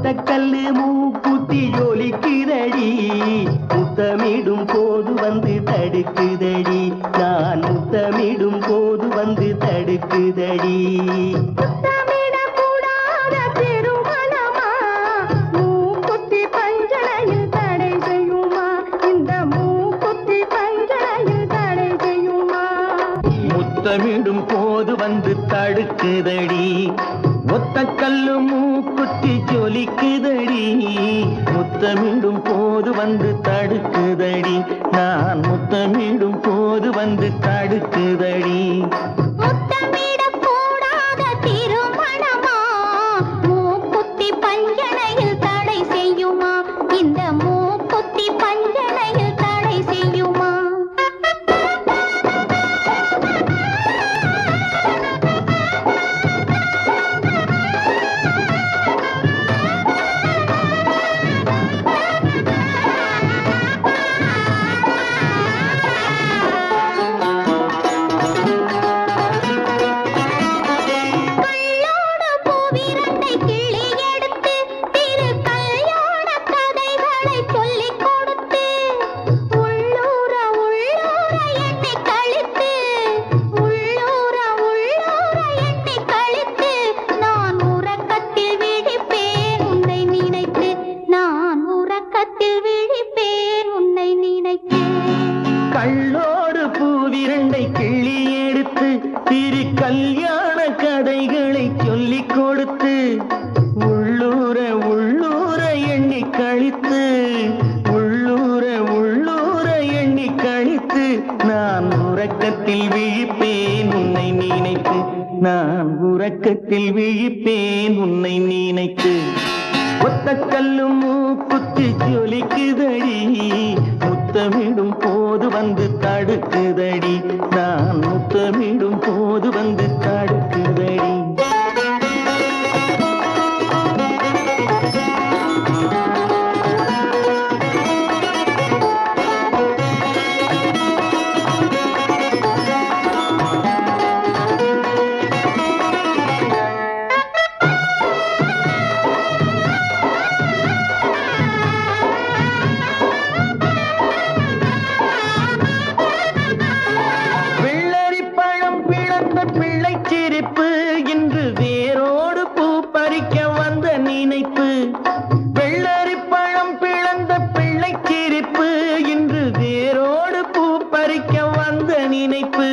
ஒத்தக்கல்லு மூக்குத்தி ஜொலிக்குதடி முத்தமிடும் போது வந்து தடுக்குதடி நான் முத்தமிடும் போது வந்து தடுக்குதடி முத்தமிடும் போது வந்து தடுக்குதடி ஒத்தக்கல்லு மூக்குத்தி ஜொலிக்குதடி முத்தமிடும் போது வந்து தடுக்குதடி நான் முத்தமிடும் போது வந்து தடுக்குதடி கள்ளோடு பூவிரண்டை கிள்ளி எடுத்து திரு கல்யாண கதைகளை சொல்லிக் கொடுத்து உள்ளூர உள்ளூர எண்ணி கழித்து உள்ளூர உள்ளூர எண்ணி கழித்து நான் உறக்கத்தில் விழிப்பேன் உன்னை நினைத்து நான் உறக்கத்தில் விழிப்பேன் உன்னை நினைத்து ஒத்தக்கல்லு மூக்குத்தி ஜொலிக்குதடி முத்தமிடும் போது வந்து தடுக்குதடி நான் முத்தமிடும் போது வந்து தடுக்குதடி பிள்ளைச்சிரிப்பு இன்று வேரோடு பூ பறிக்க வந்த நினைப்பு வெள்ளரி பழம் பிளந்த பிள்ளைச்சிரிப்பு இன்று வேரோடு பூ பறிக்க வந்த நினைப்பு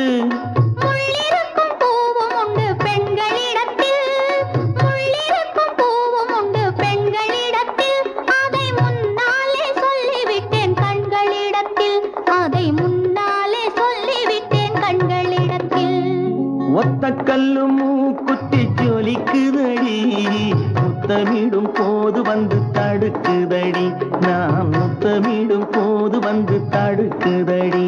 ஒத்தக்கல்லு மூக்குத்தி ஜொலிக்குதடி முத்தமிடும் போது வந்து தடுக்குதடி நான் முத்தமிடும் போது வந்து தடுக்குதடி